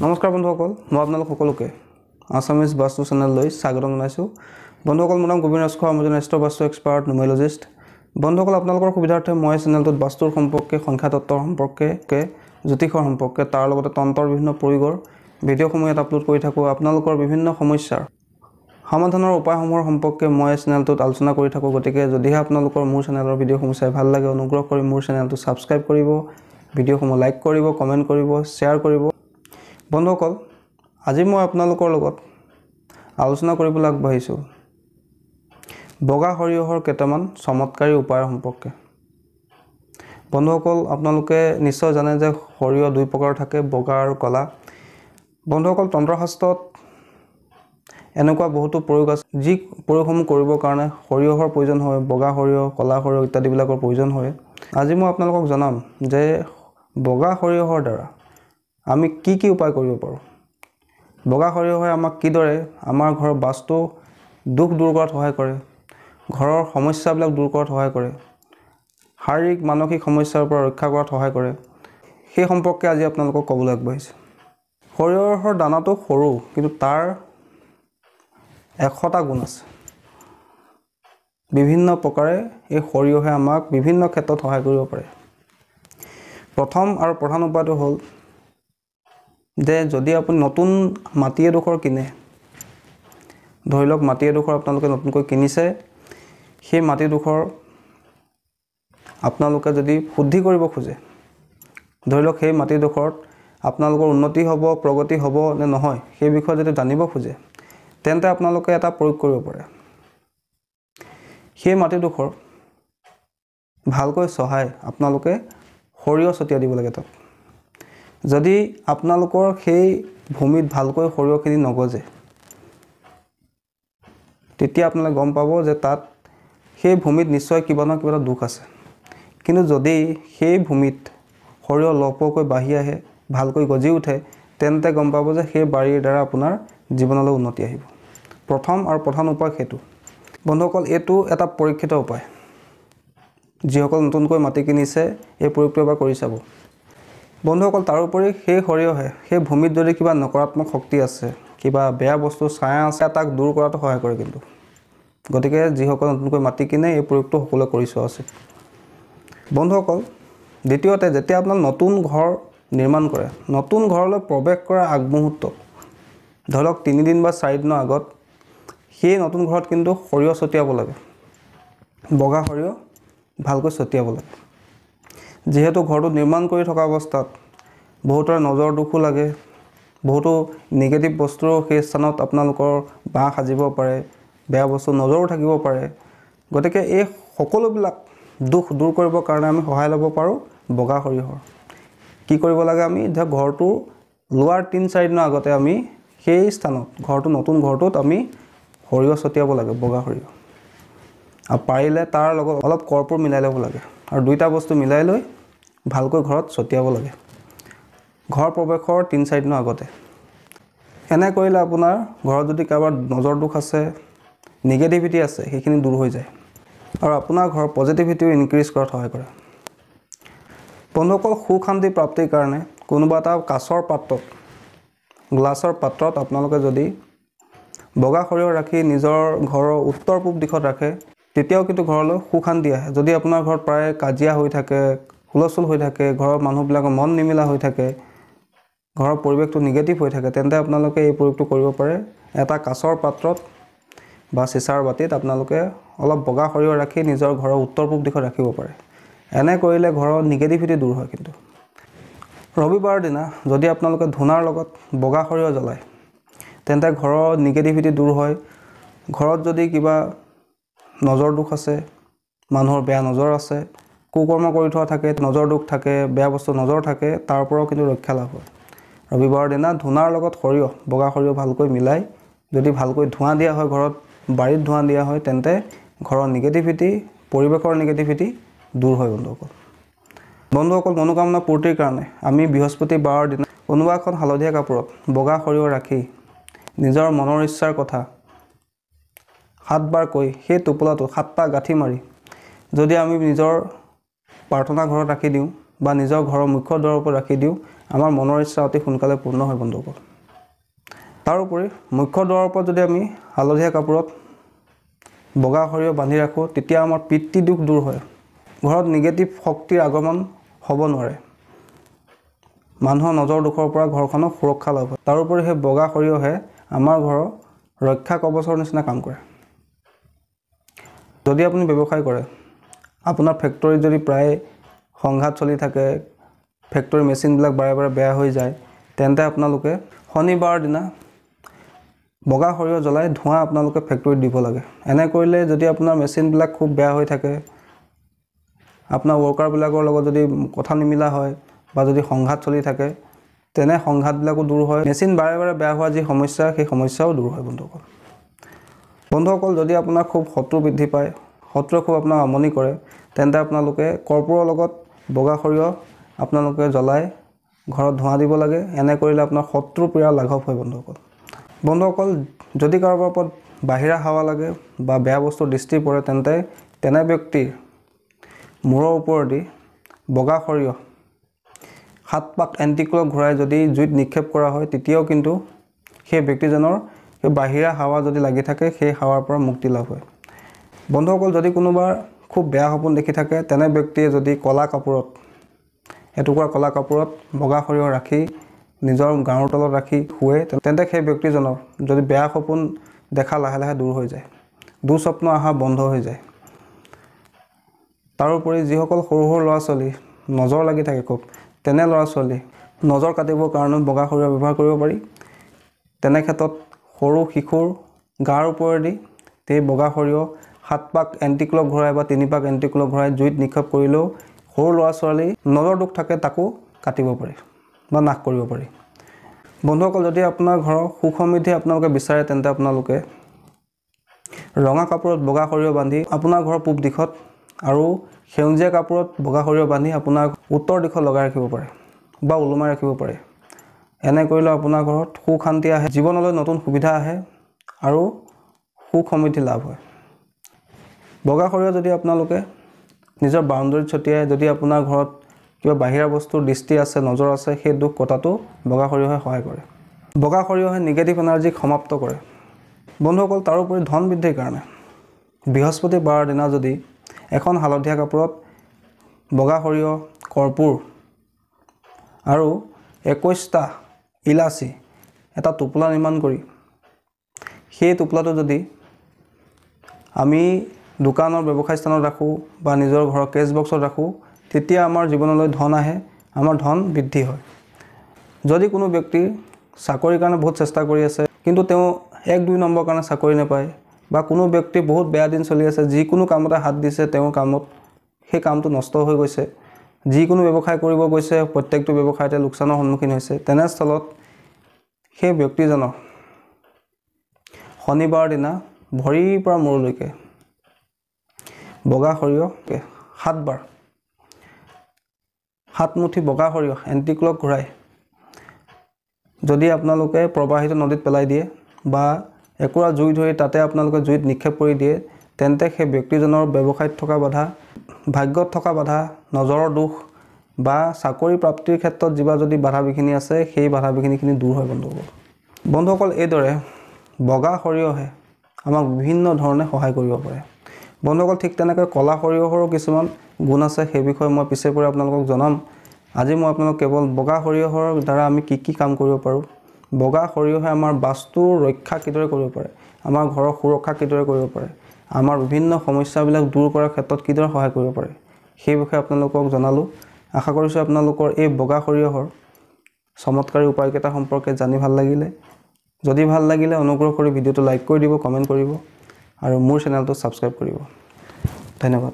নমস্কাৰ বন্ধুসকল, মই আপোনালোক সকলোকে আছামিজ বাস্তু চেনেললৈ স্বাগতম জনাইছোঁ। বন্ধুসকল, মোৰ নাম গোবিন্দ ৰাজখোৱা, মই এজন এষ্ট্ৰ বাস্তু এক্সপাৰ্ট নিউমেৰলজিষ্ট। বন্ধুসকল, আপোনালোকৰ সুবিধাৰ্থে মই চেনেলটোত বাস্তুৰ সম্পৰ্কে, সংখ্যা তত্ত্বৰ সম্পৰ্কে, জ্যোতিষৰ সম্পৰ্কে, তাৰ লগতে তন্ত্ৰৰ বিভিন্ন পৰিগৰ ভিডিঅ'সমূহ ইয়াত আপলোড কৰি থাকোঁ। আপোনালোকৰ বিভিন্ন সমস্যাৰ সমাধানৰ উপায়সমূহৰ সম্পৰ্কে মই চেনেলটোত আলোচনা কৰি থাকোঁ। গতিকে যদিহে আপোনালোকৰ মোৰ চেনেলৰ ভিডিঅ'সমূহ চাই ভাল লাগে, অনুগ্ৰহ কৰি মোৰ চেনেলটো ছাবস্ক্ৰাইব কৰিব, ভিডিঅ'সমূহ লাইক কৰিব, কমেণ্ট কৰিব, শ্বেয়াৰ কৰিব। বন্ধুসকল, আজি মই আপোনালোকৰ লগত আলোচনা কৰিবলৈ আগবাঢ়িছোঁ বগা সৰিয়হৰ কেইটামান চমৎকাৰী উপায়ৰ সম্পৰ্কে। বন্ধুসকল, আপোনালোকে নিশ্চয় জানে যে সৰিয়হ দুই প্ৰকাৰ থাকে, বগা আৰু ক'লা। বন্ধুসকল, তন্ত্ৰশাস্ত্ৰত এনেকুৱা বহুতো প্ৰয়োগ আছে, যি প্ৰয়োগসমূহ কৰিবৰ কাৰণে সৰিয়হৰ প্ৰয়োজন হয়, বগা সৰিয়হ, ক'লা সৰিয়হ ইত্যাদিবিলাকৰ প্ৰয়োজন হয়। আজি মই আপোনালোকক জনাম যে বগা সৰিয়হৰ দ্বাৰা আমি কি উপায় কৰিব পাৰোঁ। বগা সৰিয়হে আমাক কিদৰে আমাৰ ঘৰৰ বাস্তু দুখ দূৰ কৰাত সহায় কৰে, ঘৰৰ সমস্যাবিলাক দূৰ কৰাত সহায় কৰে, শাৰীৰিক মানসিক সমস্যাৰ পৰা ৰক্ষা কৰাত সহায় কৰে, সেই সম্পৰ্কে আজি আপোনালোকক ক'বলৈ আগবাঢ়িছোঁ। সৰিয়হৰ দানাটো সৰু, কিন্তু তাৰ 100টা গুণ আছে। বিভিন্ন প্ৰকাৰে এই সৰিয়হে আমাক বিভিন্ন ক্ষেত্ৰত সহায় কৰিব পাৰে। প্ৰথম আৰু প্ৰধান উপায়টো হ'ল যে যদি আপুনি নতুন মাটি এডোখৰ কিনে, ধৰি লওক মাটি এডোখৰ আপোনালোকে নতুনকৈ কিনিছে, সেই মাটিডোখৰ আপোনালোকে যদি শুদ্ধি কৰিব খোজে, ধৰি লওক সেই মাটিডোখৰত আপোনালোকৰ উন্নতি হ'ব, প্ৰগতি হ'ব নে নহয়, সেই বিষয়ে যদি জানিব খোজে, তেন্তে আপোনালোকে এটা প্ৰয়োগ কৰিব পাৰে। সেই মাটিডোখৰ ভালকৈ চহাই আপোনালোকে সৰিয়হ ছটিয়াই দিব লাগে তাত। যদি আপোনালোকৰ সেই ভূমিত ভালকৈ সৰিয়হখিনি নগজে, তেতিয়া আপোনালোকে গম পাব যে তাত সেই ভূমিত নিশ্চয় কিবা নহয় কিবা এটা দুখ আছে। কিন্তু যদি সেই ভূমিত সৰিয়হ লহপহকৈ বাঢ়ি আহে, ভালকৈ গজি উঠে, তেন্তে গম পাব যে সেই বাৰীৰ দ্বাৰা আপোনাৰ জীৱনলৈ উন্নতি আহিব। প্ৰথম আৰু প্ৰধান উপায় সেইটো। বন্ধুসকল, এইটো এটা পৰীক্ষিত উপায়। যিসকল নতুনকৈ মাটি কিনিছে, এই প্ৰয়োগটো এবাৰ কৰি চাব। বন্ধুসকল, তাৰোপৰি সেই সৰিয়হে সেই ভূমিত যদি কিবা নকাৰাত্মক শক্তি আছে, কিবা বেয়া বস্তু ছায়া আছে, তাক দূৰ কৰাটো সহায় কৰে কিন্তু। গতিকে যিসকল নতুনকৈ মাটি কিনে, এই প্ৰয়োগটো সকলোৱে কৰি চোৱা উচিত। বন্ধুসকল, দ্বিতীয়তে, যেতিয়া আপোনালোক নতুন ঘৰ নিৰ্মাণ কৰে, নতুন ঘৰলৈ প্ৰৱেশ কৰাৰ আগমুহূৰ্তত, ধৰি লওক 3 দিন বা 4 দিনৰ আগত, সেই নতুন ঘৰত কিন্তু সৰিয়হ ছটিয়াব লাগে। বগা সৰিয়হ ভালকৈ ছটিয়াব লাগে। যিহেতু ঘৰটো নিৰ্মাণ কৰি থকা অৱস্থাত বহুতৰে নজৰ দুখো লাগে, বহুতো নিগেটিভ বস্তুৰো সেই স্থানত আপোনালোকৰ বাঁহ সাজিব পাৰে, বেয়া বস্তু নজৰো থাকিব পাৰে। গতিকে এই সকলোবিলাক দুখ দূৰ কৰিবৰ কাৰণে আমি সহায় ল'ব পাৰোঁ বগা সৰিয়হৰ। কি কৰিব লাগে, আমি যে ঘৰটো লোৱাৰ 3-4 দিনৰ আগতে আমি সেই স্থানত, নতুন ঘৰটোত আমি সৰিয়হ ছটিয়াব লাগে, বগা সৰিয়হ। আৰু পাৰিলে তাৰ লগত অলপ কৰ্পূৰ মিলাই ল'ব লাগে, আৰু দুইটা বস্তু মিলাই লৈ ভালকৈ ঘৰত ছটিয়াব লাগে ঘৰ প্ৰৱেশৰ 3-4 দিনৰ আগতে। এনে কৰিলে আপোনাৰ ঘৰত যদি কাৰোবাৰ নজৰ দুখ আছে, নিগেটিভিটি আছে, সেইখিনি দূৰ হৈ যায়, আৰু আপোনাৰ ঘৰৰ পজিটিভিটিও ইনক্ৰিজ কৰাত সহায় কৰে। বন্ধুসকল, সুখ শান্তি প্ৰাপ্তিৰ কাৰণে কোনোবা এটা কাঁচৰ পাত্ৰত, গ্লাছৰ পাত্ৰত আপোনালোকে যদি বগা সৰিয়হ ৰাখি নিজৰ ঘৰৰ উত্তৰ পূব দিশত ৰাখে, তেতিয়াও কিন্তু ঘৰলৈ সুখ শান্তি আহে। যদি আপোনাৰ ঘৰত প্ৰায় কাজিয়া হৈ থাকে, হুলস্থুল হৈ থাকে, ঘৰৰ মানুহবিলাকৰ মন নিমিলা হৈ থাকে, ঘৰৰ পৰিৱেশটো নিগেটিভ হৈ থাকে, তেন্তে আপোনালোকে এই প্ৰয়োগটো কৰিব পাৰে। এটা কাঁচৰ পাত্ৰত বা চিচাৰ বাতিত আপোনালোকে অলপ বগা সৰিয়হ ৰাখি নিজৰ ঘৰৰ উত্তৰ পূব দিশত ৰাখিব পাৰে। এনে কৰিলে ঘৰৰ নিগেটিভিটি দূৰ হয় কিন্তু। ৰবিবাৰৰ দিনা যদি আপোনালোকে ধূনাৰ লগত বগা সৰিয়হ জ্বলায়, তেন্তে ঘৰৰ নিগেটিভিটি দূৰ হয়। ঘৰত যদি কিবা নজৰ দুখ আছে, মানুহৰ বেয়া নজৰ আছে, কুকৰ্ম কৰি থোৱা থাকে, নজৰ দুখ থাকে, বেয়া বস্তু নজৰ থাকে, তাৰ পৰাও কিন্তু ৰক্ষা লাভ হয়। ৰবিবাৰৰ দিনা ধূনাৰ লগত সৰিয়হ, বগা সৰিয়হ ভালকৈ মিলাই যদি ভালকৈ ধোঁৱা দিয়া হয়, ঘৰত বাৰীত ধোঁৱা দিয়া হয়, তেন্তে ঘৰৰ নিগেটিভিটি, পৰিৱেশৰ নিগেটিভিটি দূৰ হয়। বন্ধুসকল, মনোকামনা পূৰ্তিৰ কাৰণে আমি বৃহস্পতিবাৰৰ দিনা কোনোবা এখন হালধীয়া কাপোৰত বগা সৰিয়হ ৰাখি নিজৰ মনৰ ইচ্ছাৰ কথা 7 বাৰ কৈ সেই টোপোলাটো 7টা গাঁঠি মাৰি যদি আমি নিজৰ প্ৰাৰ্থনা ঘৰত ৰাখি দিওঁ বা নিজৰ ঘৰৰ মুখ্য দুৱাৰৰ ওপৰত ৰাখি দিওঁ, আমাৰ মনৰ ইচ্ছা অতি সোনকালে পূৰ্ণ হয় বন্ধুসকল। তাৰোপৰি মুখ্য দুৱাৰৰ ওপৰত যদি আমি হালধীয়া কাপোৰত বগা সৰিয়হ বান্ধি ৰাখোঁ, তেতিয়া আমাৰ পিতৃ দুখ দূৰ হয়। ঘৰত নিগেটিভ শক্তিৰ আগমন হ'ব নোৱাৰে। মানুহৰ নজৰ দুখৰ পৰা ঘৰখনক সুৰক্ষা লাভ হয়। তাৰোপৰি সেই বগা সৰিয়হে আমাৰ ঘৰৰ ৰক্ষা কৱচৰ নিচিনা কাম কৰে। যদি আপুনি ব্যৱসায় কৰে, আপোনাৰ ফেক্টৰীত যদি প্ৰায় সংঘাত চলি থাকে, ফেক্টৰীৰ মেচিনবিলাক বাৰে বাৰে বেয়া হৈ যায়, তেন্তে আপোনালোকে শনিবাৰৰ দিনা বগা সৰিয়হ জ্বলাই ধোঁৱা আপোনালোকে ফেক্টৰীত দিব লাগে। এনে কৰিলে যদি আপোনাৰ মেচিনবিলাক খুব বেয়া হৈ থাকে, আপোনাৰ ৱৰ্কাৰবিলাকৰ লগত যদি কথা নিমিলা হয় বা যদি সংঘাত চলি থাকে, তেনে সংঘাতবিলাকো দূৰ হয়। মেচিন বাৰে বাৰে বেয়া হোৱা যি সমস্যা, সেই সমস্যাও দূৰ হয় বন্ধুসকল। বন্ধুসকল, যদি আপোনাৰ খুব শত্ৰু বৃদ্ধি পায়, শত্ৰুৱে খুব আপোনাক আমনি কৰে, তেন্তে আপোনালোকে কৰ্পূৰৰ লগত বগা সৰিয়হ আপোনালোকে জ্বলাই ঘৰত ধোঁৱা দিব লাগে। এনে কৰিলে আপোনাৰ শত্ৰু পীড়া লাঘৱ হয় বন্ধুসকল। বন্ধুসকল, যদি কাৰোবাৰ ওপৰত বাহিৰা হাৱা লাগে বা বেয়া বস্তুৰ দৃষ্টি পৰে, তেন্তে তেনে ব্যক্তিৰ মূৰৰ ওপৰেদি বগা সৰিয়হ 7 পাক এণ্টিক্লক ঘূৰাই যদি জুইত নিক্ষেপ কৰা হয়, তেতিয়াও কিন্তু সেই ব্যক্তিজনৰ সেই বাহিৰা হাৱা যদি লাগি থাকে, সেই হাৱাৰ পৰা মুক্তি লাভ হয়। বন্ধুসকল, যদি কোনোবাৰ খুব বেয়া সপোন দেখি থাকে, তেনে ব্যক্তিয়ে যদি ক'লা কাপোৰত, এটুকুৰা ক'লা কাপোৰত বগা সৰিয়হ ৰাখি নিজৰ গাঁৱৰ তলত ৰাখি শুৱে, তেন্তে সেই ব্যক্তিজনৰ যদি বেয়া সপোন দেখা লাহে লাহে দূৰ হৈ যায়, দুঃস্বপ্ন অহা বন্ধ হৈ যায়। তাৰোপৰি যিসকল সৰু সৰু ল'ৰা ছোৱালী নজৰ লাগি থাকে খুব, তেনে ল'ৰা ছোৱালী নজৰ কাটিবৰ কাৰণে বগা সৰিয়হ ব্যৱহাৰ কৰিব পাৰি। তেনে ক্ষেত্ৰত সৰু শিশুৰ গাৰ ওপৰেদি সেই বগা সৰিয়হ 7 পাক এণ্টিক্লক ঘূৰাই বা 3 পাক এণ্টিক্লক ঘূৰাই জুইত নিক্ষেপ কৰিলেও সৰু ল'ৰা ছোৱালী নজৰ দুখ থাকে, তাকো কাটিব পাৰি বা নাশ কৰিব পাৰি। বন্ধুসকল, যদি আপোনাৰ ঘৰৰ সুখ সমৃদ্ধি আপোনালোকে বিচাৰে, তেন্তে আপোনালোকে ৰঙা কাপোৰত বগা সৰিয়হ বান্ধি আপোনাৰ ঘৰৰ পূব দিশত আৰু সেউজীয়া কাপোৰত বগা সৰিয়হ বান্ধি আপোনাৰ উত্তৰ দিশত লগাই ৰাখিব পাৰে বা ওলোমাই ৰাখিব পাৰে। এনে কৰিলে আপোনাৰ ঘৰত সুখ শান্তি আহে, জীৱনলৈ নতুন সুবিধা আহে আৰু সুখ সমৃদ্ধি লাভ হয়। বগা সৰিয়হ যদি আপোনালোকে নিজৰ বাউণ্ডেৰীত ছটিয়াই, যদি আপোনাৰ ঘৰত কিবা বাহিৰা বস্তুৰ দৃষ্টি আছে, নজৰ আছে, সেই দুখ কটাটো বগা সৰিয়হে সহায় কৰে। বগা সৰিয়হে নিগেটিভ এনাৰ্জিক সমাপ্ত কৰে। বন্ধুসকল, তাৰোপৰি ধন বৃদ্ধিৰ কাৰণে বৃহস্পতিবাৰৰ দিনা যদি এখন হালধীয়া কাপোৰত বগা সৰিয়হ, কৰ্পূৰ আৰু 21টা ইলাচি এটা টোপোলা নিৰ্মাণ কৰি, সেই টোপোলাটো যদি আমি দোকানৰ ব্যৱসায় স্থানত ৰাখোঁ বা নিজৰ ঘৰৰ কেছ বক্সত ৰাখোঁ, তেতিয়া আমাৰ জীৱনলৈ ধন আহে, আমাৰ ধন বৃদ্ধি হয়। যদি কোনো ব্যক্তিৰ চাকৰিৰ কাৰণে বহুত চেষ্টা কৰি আছে, কিন্তু তেওঁ 1-2 নম্বৰ কাৰণে চাকৰি নাপায়, বা কোনো ব্যক্তি বহুত বেয়া দিন চলি আছে, যিকোনো কামতে হাত দিছে, তেওঁৰ কামত সেই কামটো নষ্ট হৈ গৈছে, যিকোনো ব্যৱসায় কৰিব গৈছে, প্ৰত্যেকটো ব্যৱসায়তে লোকচানৰ সন্মুখীন হৈছে, তেনেস্থলত সেই ব্যক্তিজনৰ শনিবাৰৰ দিনা ভৰিৰ পৰা মূৰলৈকে বগা সৰিয়হ 7 বাৰ, 7 মুঠি বগা সৰিয়হ এণ্টিক্লক ঘূৰাই যদি আপোনালোকে প্ৰবাহিত নদীত পেলাই দিয়ে বা একুৰা জুই ধৰি তাতে আপোনালোকে জুইত নিক্ষেপ কৰি দিয়ে, তেন্তে সেই ব্যক্তিজনৰ ব্যৱসায়ত থকা বাধা, ভাগ্যত থকা বাধা, নজৰৰ দুখ বা চাকৰি প্ৰাপ্তিৰ ক্ষেত্ৰত যিবা যদি বাধা বিঘিনি আছে, সেই বাধা বিঘিনিখিনি দূৰ হয় বন্ধুসকল। বন্ধুসকল, এইদৰে বগা সৰিয়হে আমাক বিভিন্ন ধৰণে সহায় কৰিব পাৰে। বন্ধুসকল, ঠিক তেনেকৈ ক'লা সৰিয়হৰো কিছুমান গুণ আছে, সেই বিষয়ে মই পিছে পৰে আপোনালোকক জনাম। আজি মই আপোনালোক কেৱল বগা সৰিয়হৰ দ্বাৰা আমি কি কি কাম কৰিব পাৰোঁ, বগা সৰিয়হে আমাৰ বাস্তুৰ ৰক্ষা কিদৰে কৰিব পাৰে, আমাৰ ঘৰৰ সুৰক্ষা কিদৰে কৰিব পাৰে, আমাৰ বিভিন্ন সমস্যাবিলাক দূৰ কৰাৰ ক্ষেত্ৰত কিদৰে সহায় কৰিব পাৰে, সেই বিষয়ে আপোনালোকক জনালোঁ। আশা কৰিছোঁ আপোনালোকৰ এই বগা সৰিয়হৰ চমৎকাৰী উপায়কেইটা সম্পৰ্কে জানি ভাল লাগিলে। যদি ভাল লাগিলে অনুগ্ৰহ কৰি ভিডিঅ'টো লাইক কৰি দিব, কমেণ্ট কৰিব আৰু মোৰ চেনেলটো ছাবস্ক্ৰাইব কৰিব। ধন্যবাদ।